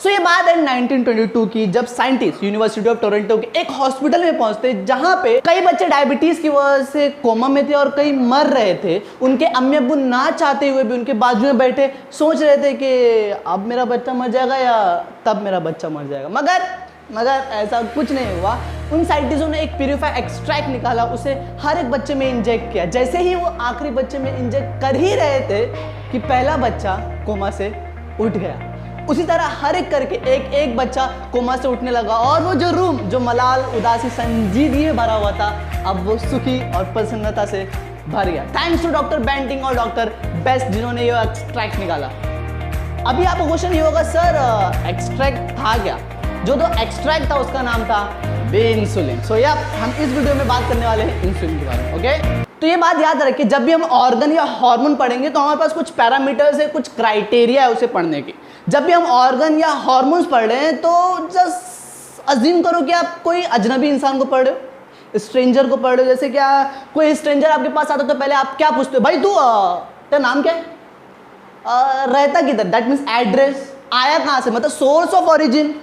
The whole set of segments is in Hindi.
सो ये बात है 1922 की, जब साइंटिस्ट यूनिवर्सिटी ऑफ टोरंटो के एक हॉस्पिटल में पहुंचते जहां पे कई बच्चे डायबिटीज की वजह से कोमा में थे और कई मर रहे थे। उनके अम्मी अब्बू ना चाहते हुए भी उनके बाजू में बैठे सोच रहे थे कि अब मेरा बच्चा मर जाएगा या तब मेरा बच्चा मर जाएगा, मगर ऐसा कुछ नहीं हुआ। उन साइंटिस्टों ने एक प्यूरिफाई एक्सट्रैक्ट निकाला, उसे हर एक बच्चे में इंजेक्ट किया। जैसे ही वो आखिरी बच्चे में इंजेक्ट कर ही रहे थे कि पहला बच्चा कोमा से उठ गया। उसी तरह हर एक करके एक बच्चा कोमा से उठने लगा और वो जो रूम जो मलाल, उदासी, संजीदगी में भरा हुआ था, अब वो सुखी और प्रसन्नता से भर गया। थैंक्स टू डॉक्टर बेंटिंग और डॉक्टर बेस्ट जिन्होंने ये एक्सट्रैक्ट निकाला। अभी आपको क्वेश्चन ये होगा, सर एक्सट्रैक्ट था क्या? जो एक्सट्रैक्ट था उसका नाम था इंसुलिन। सो या हम इस वीडियो में बात करने वाले हैं इंसुलिन के बारे में। ओके, तो ये बात याद रखिए, जब भी हम ऑर्गन या हार्मोन पढ़ेंगे तो हमारे पास कुछ पैरामीटर्स है, कुछ क्राइटेरिया है उसे पढ़ने की। जब भी हम ऑर्गन या हार्मोन्स पढ़ रहे हैं तो जस्ट अज्यूम करो कि आप कोई अजनबी इंसान को पढ़ रहे हो, स्ट्रेंजर को पढ़ रहे हो। जैसे क्या कोई स्ट्रेंजर आपके पास आता तो पहले आप क्या पूछते हो, भाई तू तेरा नाम क्या है, रहता किधर, दैट मीन्स एड्रेस, आया कहाँ से मतलब सोर्स ऑफ ओरिजिन,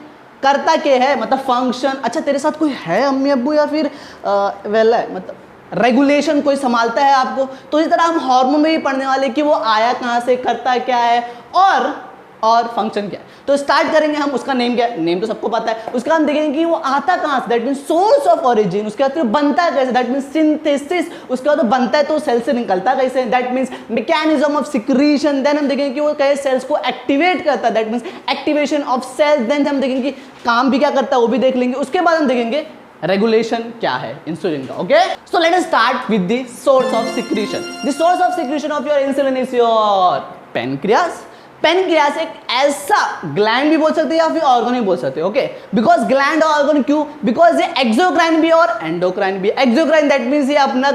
करता क्या है मतलब फंक्शन, अच्छा तेरे साथ कोई है अम्मी अब्बू या फिर वेला है मतलब रेगुलेशन कोई संभालता है आपको। तो इस तरह हम हार्मोन में भी पढ़ने वाले कि वो आया कहाँ से, करता क्या है और फंक्शन क्या है। तो स्टार्ट करेंगे हम, उसका नेम क्या है, नेम तो सबको पता है। उसका हम देखेंगे कि वो आता कहाँ से, that means source of origin. उसके बाद फिर बनता है कैसे, दैट मीन्स सिंथेसिस। उसके बाद बनता है तो सेल से निकलता कैसे, that means mechanism of secretion. Then हम देखेंगे कि वो कैसे सेल्स को एक्टिवेट करता है, that means activation of cells. Then हम देखेंगे कि काम भी क्या करता है वो भी देख लेंगे। उसके बाद हम देखेंगे रेगुलेशन क्या है इंसुलिन का। Okay, so let us start with the source of secretion. The source of secretion of your insulin is your pancreas. Pancreas एक ऐसा ग्लैंड भी बोल सकते हैं या फिर ऑर्गन भी बोल सकते हैं। ओके, बिकॉज ग्लैंड और ऑर्गन क्यों, बिकॉज ये एक्सोक्राइन भी और एंडोक्राइन भी। एक्सोक्राइन दैट मीन्स ये अपना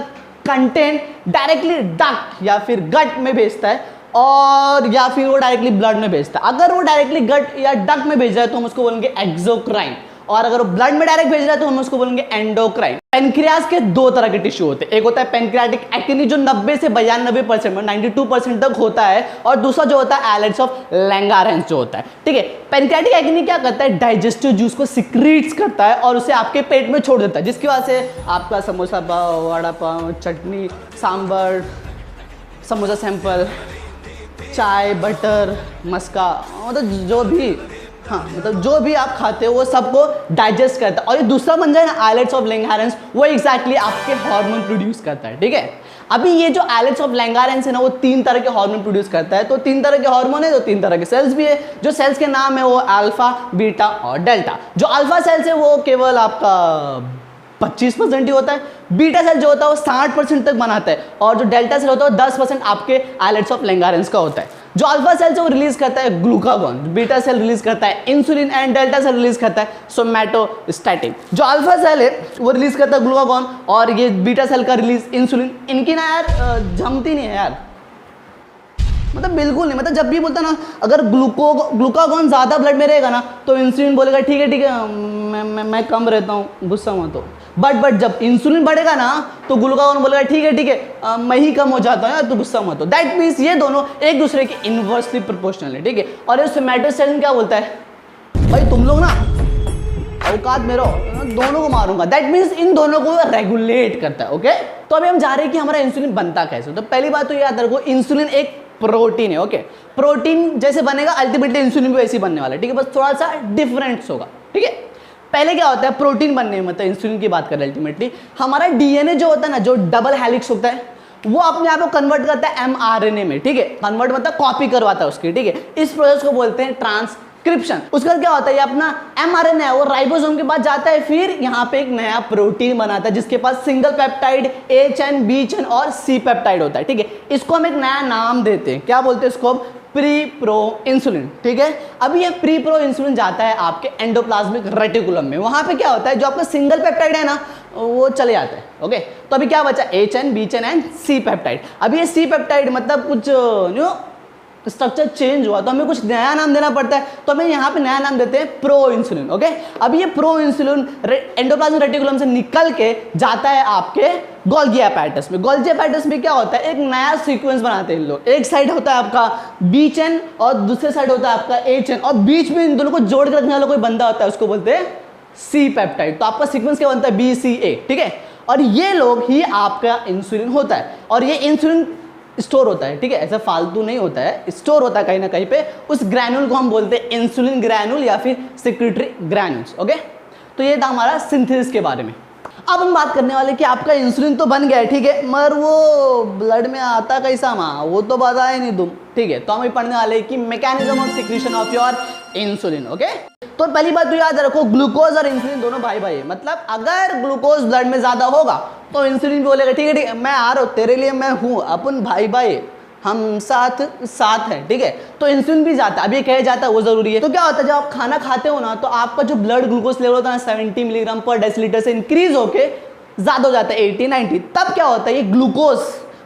कंटेंट डायरेक्टली डक्ट या फिर गट में भेजता है और या फिर वो डायरेक्टली ब्लड में भेजता है। अगर वो डायरेक्टली गट या डक्ट में भेज रहा है तो हम उसको बोलेंगे एक्सोक्राइन, और अगर वो ब्लड में डायरेक्ट भेज रहा है तो हम उसको बोलेंगे एंडोक्राइन। पैनक्रियास के दो तरह के टिश्यू होते हैं, एक होता है पैनक्रियाटिक एक्टिनी जो 90 से 92% 92% तक होता है, और दूसरा जो होता है आइलेट्स ऑफ लैंगारेंस जो होता है। ठीक है, पैनक्रियाटिक एक्टिनी क्या करता है, डाइजेस्टिव जूस को सिक्रीट्स करता है और उसे आपके पेट में छोड़ देता है, जिसकी वजह से आपका समोसा पाव, वड़ा पाव, चटनी, सांभर, समोसा सैंपल, चाय, बटर, मस्का, मतलब जो भी मतलब जो भी आप खाते हो वो सबको डाइजेस्ट करता है। और ये दूसरा बन जाए ना आइलेट्स ऑफ लैंगारेंस, वो एग्जैक्टली आपके हार्मोन प्रोड्यूस करता है। ठीक है, अभी ये जो आइलेट्स ऑफ लैंगारेंस है ना वो 3 तरह के हार्मोन प्रोड्यूस करता है। तो 3 तरह के हार्मोन है तो 3 तरह के सेल्स भी है। जो सेल्स के नाम है वो अल्फा, बीटा और डेल्टा। जो अल्फा सेल्स है वो केवल आपका 25% ही होता है, बीटा सेल जो होता है वो 60% तक बनाता है, और जो डेल्टा सेल होता है वो 10% आपके आइलेट्स ऑफ लैंगारेंस का होता है। जो अल्फा सेल है वो रिलीज करता है ग्लूकागॉन, बीटा सेल रिलीज करता है insulin and delta cell release करता है सोमैटोस्टैटिन। जो अल्फा सेल है वो रिलीज करता है ग्लूकागॉन और ये बीटा सेल का रिलीज इंसुलिन। इनकी ना यार जमती नहीं है यार, मतलब बिल्कुल नहीं। मतलब जब भी बोलता ना अगर ग्लूकागॉन ज़्यादा ब्लड में रहेगा ना तो इंसुलिन बोलेगा ठीक है मैं कम रहता हूँ, गुस्सा मत हो। बट जब इंसुलिन बढ़ेगा ना तो ग्लूकागॉन बोलेगा ठीक है मैं ही कम हो जाता हूँ यार, तो गुस्सा मत हो। दैट मीन्स ये दोनों एक दूसरे के इनवर्सली प्रोपोर्शनल है। ठीक है, और ये सोमैटोस्टैटिन क्या बोलता है, भाई तुम लोग ना औकात में रहो, दोनों को मारूंगा। दैट मीन्स इन दोनों को रेगुलेट करता है। ओके, तो अभी हम जा रहे हैं कि हमारा इंसुलिन बनता कैसे। तो पहली बात तो याद रखो, इंसुलिन एक प्रोटीन है। ओके, प्रोटीन जैसे बनेगा अल्टीमेटली इंसुलिन भी वैसे ही बनने वाला है। ठीक है, बस थोड़ा सा डिफरेंस होगा। ठीक है, पहले क्या होता है प्रोटीन बनने में, मतलब इंसुलिन की बात करें अल्टीमेटली हमारा डीएनए जो होता है ना, जो डबल हेलिक्स होता है वो अपने आप को कन्वर्ट करता है एमआरएनए में। ठीक है, कन्वर्ट मतलब कॉपी करवाता है उसकी। ठीक है, इस प्रोसेस को बोलते हैं ट्रांसक्रिप्शन। उसके बाद क्या होता है, ये अपना एमआरएनए है वो राइबोसोम के पास जाता है, फिर यहाँ पे एक नया प्रोटीन बनाता है जिसके पास सिंगल पेप्टाइड ए चेन, बी चेन और सी पेप्टाइड होता है। ठीक है, इसको हम एक नया नाम देते हैं, क्या बोलते हैं इसको, प्री प्रो इंसुलिन। ठीक है, अभी ये प्री प्रो इंसुलिन जाता है आपके एंडोप्लाज्मिक रेटिकुलम में। वहां पे क्या होता है, जो आपका सिंगल पेप्टाइड है ना वो चले जाता है। ओके, तो अभी क्या बचा, A chain, B chain and C peptide. अब ये सी पेप्टाइड मतलब कुछ स्ट्रक्चर चेंज हुआ तो हमें कुछ नया नाम देना पड़ता है, तो हमें यहाँ पे नया नाम देते हैं प्रो इंसुलिन। ओके, अब ये प्रो इंसुलिन एंडोप्लाज्मिक रेटिकुलम से निकल के जाता है आपके गोल्गी एपेरेटस में। गोल्गी एपेरेटस में क्या होता है, एक नया सीक्वेंस बनाते हैं लोग। एक साइड होता है आपका बी चेन और दूसरे साइड होता है आपका ए चेन, और बीच में इन दोनों को जोड़ कर रखने वाला कोई बंदा होता है, उसको बोलते हैं सी पेप्टाइड। तो आपका सीक्वेंस क्या बनता है, बी सी ए, ठीक है। और ये लोग ही आपका इंसुलिन होता है, और ये इंसुलिन स्टोर होता है, ठीक है, ऐसा फालतू नहीं होता है, स्टोर होता है कहीं ना कहीं पे। उस ग्रैनुल को हम बोलते हैं इंसुलिन ग्रैनुल या फिर सिक्रेटरी ग्रैनुल्स, ओके। तो ये था हमारा सिंथेसिस के बारे में। अब हम बात करने वाले कि आपका इंसुलिन तो बन गया है, ठीक है, मगर वो ब्लड में आता कैसा माँ, वो तो बता ही नहीं तुम, ठीक है। तो हम पढ़ने वाले कि mechanism of secretion of your insulin, okay. तो पहली बात तो याद रखो, ग्लूकोज और इंसुलिन दोनों भाई भाई है। मतलब अगर ग्लूकोज ब्लड में ज्यादा होगा तो इंसुलिन भी बोलेगा ठीक है ठीक है, मैं आ रहा हूँ तेरे लिए, मैं हूँ, अपन भाई भाई, हम साथ है, ठीक है। तो इंसुलिन भी जाता है, अब ये कहे जाता है वो जरूरी है। तो क्या होता है, जब आप खाना खाते हो ना, तो आपका जो ब्लड ग्लूकोज लेवल होता है 70 मिलीग्राम पर डेसीलीटर से इंक्रीज होके ज्यादा हो जाता है 80-90। तब क्या होता है, ये ग्लूकोज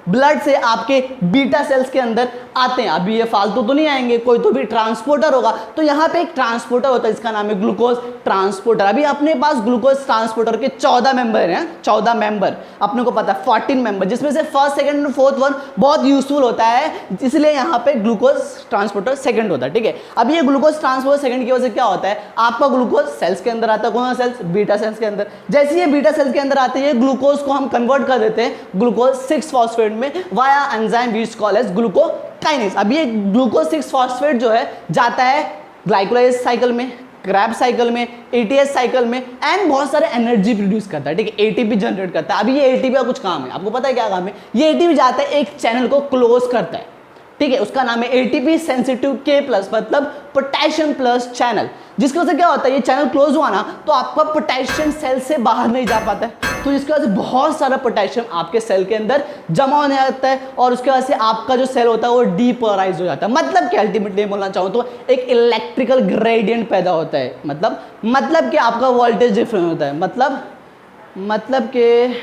ब्लड से आपके बीटा सेल्स के अंदर आते हैं। अभी ये फालतू तो नहीं आएंगे, कोई तो भी ट्रांसपोर्टर होगा। तो यहाँ पे एक ट्रांसपोर्टर होता है जिसका नाम है ग्लूकोज ट्रांसपोर्टर। अभी अपने पास ग्लूकोज ट्रांसपोर्टर के 14 मेंबर हैं, 14 मेंबर, अपने को पता है 14 मेंबर, जिसमें से फर्स्ट सेकंड और फोर्थ वन बहुत यूजफुल होता है, इसलिए यहाँ पे ग्लूकोज ट्रांसपोर्टर सेकंड होता है, ठीक है। अब ये ग्लूकोज ट्रांसपोर्टर सेकंड की वजह से क्या होता है, आपका ग्लूकोज सेल्स के अंदर आता है, कौन सा सेल्स, बीटा सेल्स के अंदर। जैसे ये बीटा सेल्स के अंदर आते हैं, ग्लूकोज को हम कन्वर्ट कर देते हैं ग्लूकोज 6 फॉस्फेट में via enzyme which called as glucokinase. अब ये ग्लूकोज 6 फॉस्फेट जो है जाता है ग्लाइकोलाइज साइकिल में, क्रैब साइकिल में, एटीएस साइकिल में, एंड बहुत सारे एनर्जी प्रोड्यूस करता है, ठीक है, एटीपी जनरेट करता है। अभी ये एटीपी का कुछ काम है, आपको पता है क्या काम है, ये एटीपी जाता है एक चैनल को क्लोज करता है, ठीक है, उसका नाम है एटीपी सेंसिटिव K+, मतलब पोटेशियम प्लस चैनल। जिसकी वजह से क्या होता है, ये चैनल क्लोज हुआ ना तो आपका पोटेशियम सेल से बाहर नहीं जा पाता है, तो इसकी वजह से बहुत सारा पोटेशियम आपके सेल के अंदर जमा होने लगता है, और उसकी वजह से आपका जो सेल होता है वो डीपोलराइज हो जाता है। मतलब कि अल्टीमेटली बोलना चाहूँ तो एक इलेक्ट्रिकल ग्रेडियंट पैदा होता है। मतलब कि आपका वोल्टेज डिफरेंस होता है, मतलब कि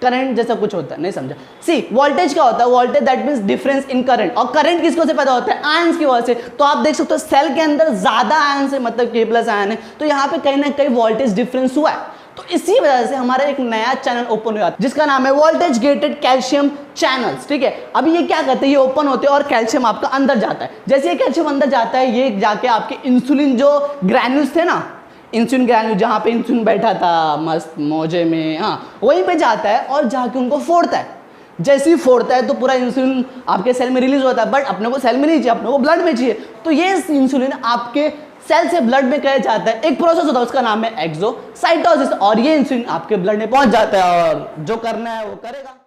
करंट जैसा कुछ होता है, नहीं समझा। सी वोल्टेज क्या होता है, voltage that means difference in current, और करंट किसकी वजह से पैदा होता है, आयंस की वजह से। तो आप देख सकते हो सेल के अंदर ज्यादा आयंस है, मतलब K+ आयन है, तो यहाँ पे कहीं ना कहीं वोल्टेज डिफरेंस हुआ है। तो इसी वजह से हमारा एक नया चैनल ओपन हुआ जिसका नाम है वोल्टेज गेटेड कैल्शियम चैनल्स, ठीक है। अभी ये क्या करते हैं, ये ओपन होते हैं और कैल्शियम आपका अंदर जाता है। जैसे ये कैल्शियम अंदर जाता है, ये जाके आपके इंसुलिन जो ग्रैन्यूल्स थे ना, इंसुलिन ग्रैन्यूल जहाँ पे इंसुलिन बैठा था मस्त मौजे में, हाँ वहीं पे जाता है और जाके उनको फोड़ता है। जैसे ही फोड़ता है तो पूरा इंसुलिन आपके सेल में रिलीज होता है, बट अपने को सेल में नहीं चाहिए, अपने को ब्लड में चाहिए। तो ये इंसुलिन आपके सेल से ब्लड में कहा जाता है, एक प्रोसेस होता है उसका नाम है एक्सोसाइटोसिस, और ये इंसुलिन आपके ब्लड में पहुंच जाता है और जो करना है वो करेगा।